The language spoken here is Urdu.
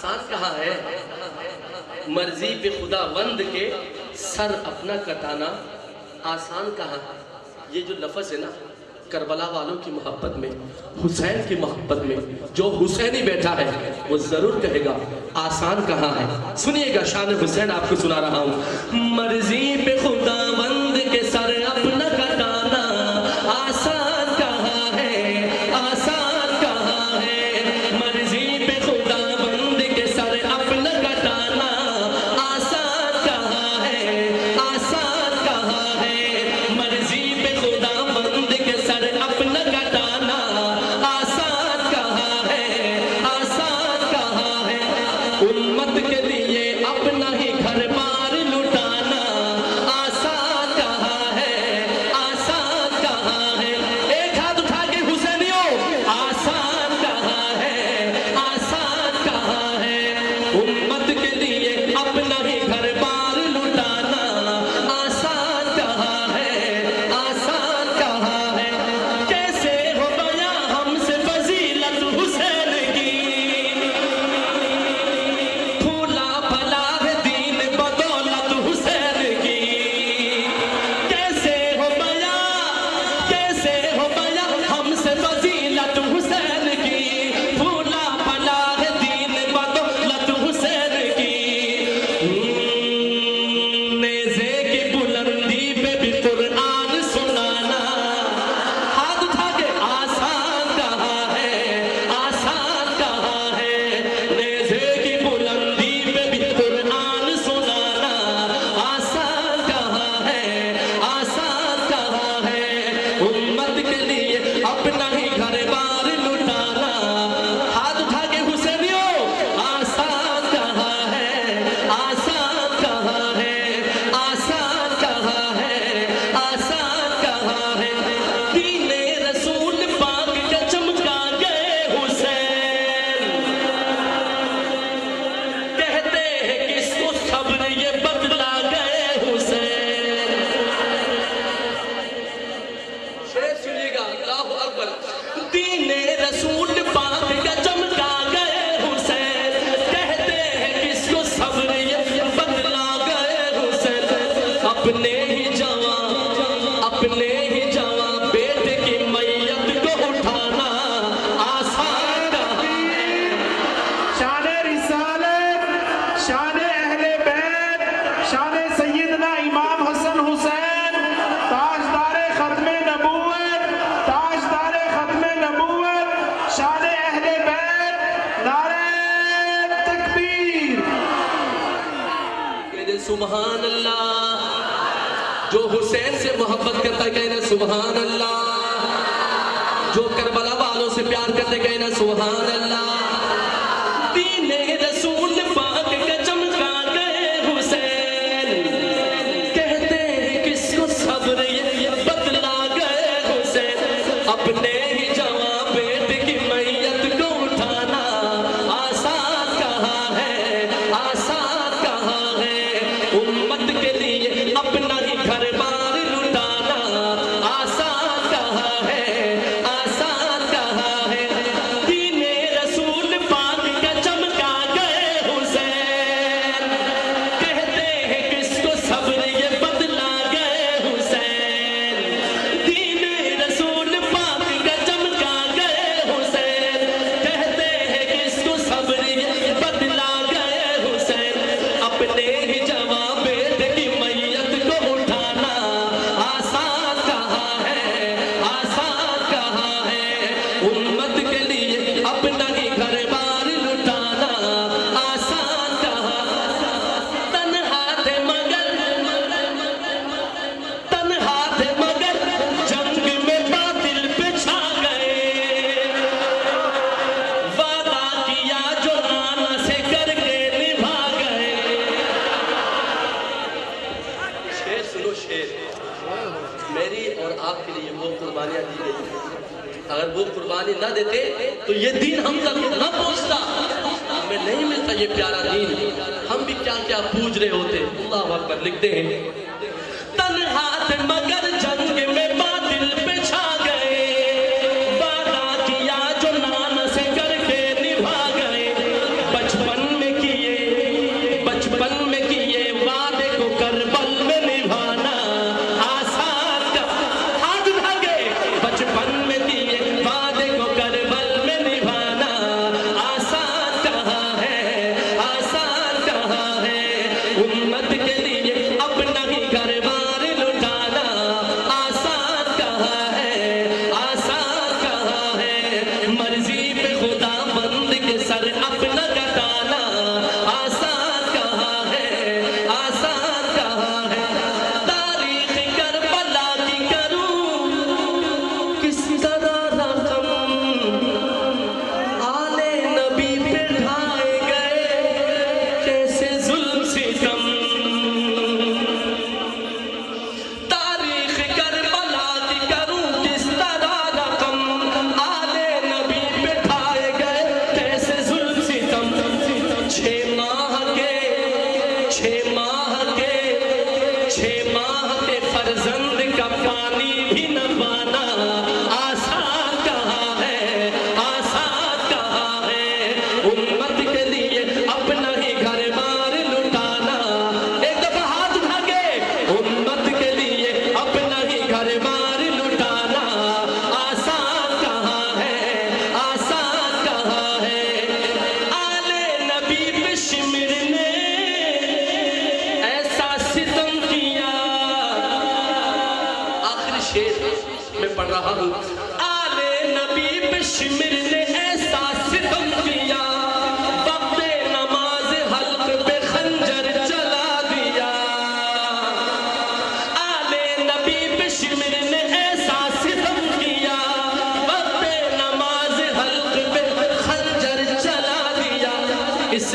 آسان کہاں ہے؟ مرضی پہ خدا بند کے سر اپنا کٹانا آسان کہاں ہے؟ یہ جو لفظ ہے نا، کربلا والوں کی محبت میں، حسین کی محبت میں جو حسینی بیٹھا ہے وہ ضرور کہے گا آسان کہاں ہے۔ سنیے گا، شان حسین آپ کو سنا رہا ہوں۔ مرضی پہ خدا بند کے سر اپنا کٹانا آسان کہاں ہے، آسان کہاں ہے۔ مرضی پہ خدا بند کے سر اپنا کٹانا آسان کہاں ہے، آسان کہاں ہے۔ مرضی پہ خدا بند کے سر اپنا کٹانا آسان کہاں ہے، آسان کہاں ہے۔ امت کے لیے اپنا ہی گھر بار لٹانا آسان کہاں ہے، آسان کہاں ہے۔ ایک ہاتھ اٹھا کے حسینیوں، آسان کہاں ہے، آسان کہاں ہے۔ امت کے لیے اپنا ہی گھر بار لٹانا آسان کہاں ہے، آسان کہاں ہے۔ کیسے ہو بیاں ہم سے فضیلت حسین کی، پھولا پھلا ہے دین بدولت حسین کی۔ کیسے ہو بیاں، کیسے ہو بیاں ہم سے فضیلت حسین کی، پھولا پھلا ہے دین بدولت حسین کی۔ نیزے کی بلندی پہ بھی قرآن سنانا، ہاتھ اٹھا کے آسان کہاں ہے، آسان کہاں ہے۔ نیزے کی بلندی پہ بھی قرآن سنانا آسان کہاں ہے، آسان کہاں ہے۔ امت کے لیے اپنا ہی گھر بار لٹانا، ہاتھ اٹھا کے حسینیوں، آسان کہاں ہے، آسان کہاں ہے، آسان کہاں ہے، آسان کہاں ہے۔ دین رسول پاک کا چمکا گئے حسین، کہتے ہیں کس کو صبر یہ بدلا گئے حسین۔ شعر سنیے گا، اللہ اکبر۔ دین رسول پاک کا چمکا گئے حسین، کہتے ہیں کس کو صبر یہ بدلا گئے حسین۔ اپنے ہی جوان، اپنے ہی جوان بیٹے کی میت کو اٹھانا آسان کہاں ہے۔ شان رسالت، شان اہل بیت، شان سیدنا امام حسن حسین، تاجدار ختم نبوت، تاجدار ختم نبوت، شان اہل بیت، نعرہ تکبیر۔ کہنے سبحان اللہ۔ جو حسین سے محبت کرتا ہے کہنا سبحان اللہ۔ جو کربلا والوں سے پیار کرتے کہنا سبحان اللہ۔ دین رسول پاک کا چمکا گئے حسین، کہتے ہیں کس کو صبر یہ بدلا گئے حسین۔ اپنے ہی جوان بیٹے کی میت کو اٹھانا آسان کہاں ہے، آسان کہاں ہے۔ امت کے لیے اپنا ہی گھر بار لٹانا آسان کہاں ہے، آسان کہاں ہے۔ دین رسول پاک کا چمکا گئے حسین، کہتے ہیں کس کو صبر یہ بدلا گئے حسین۔ دین رسول پاک کا چمکا گئے حسین، کہتے ہیں کس کو صبر یہ بدلا گئے حسین۔ اپنے ہی جوان بیٹے کی میت کو اٹھانا آسان کہاں ہے، آسان کہاں ہے۔ امت کے لیے اپنا ہی گھر بار لٹانا آسان کہاں۔ تنہا تھے مگر، تنہا تھے مگر جنگ میں باطل پہ چھا گئے، وعدہ کیا جو نانا سے کر کے نبھا گئے۔ شعر سنو، شعر میری اور آپ کے لیے وہ قربانیاں دی گئی، اگر وہ قربانی نہ دیتے تو یہ دین ہم تک نہ پہنچتا، ہمیں نہیں ملتا یہ پیارا دین، ہم بھی کیا کیا پوج رہے ہوتے۔ اللہ اکبر۔ لکھتے ہیں تنہا تھے مگر جنگ میں باطل پہ چھا گئے، وعدہ کیا جو نانا سے کر کے نبھا گئے۔ بچپن ماں کے فرزند کا پانی بھی نہ پانا آسان کہاں ہے، آسان کہاں ہے، امت کے لیے اپنا ہی گھر بار لٹانا، ایک دفعہ ہاتھ اٹھا کے امت کے لیے اپنا ہی گھر بار لٹانا آسان کہاں ہے، آسان کہاں ہے، آل نبی پہ شمر نے ایسا ستم کیا، آخری شعر میں پڑھ رہا ہوں، آل نبی پہ شمر نے ایسا ستم کیا، وقت نماز حلق پہ خنجر چلا دیا، آل نبی پہ شمر نے ایسا ستم کیا، وقت نماز حلق پہ خنجر چلا دیا، اس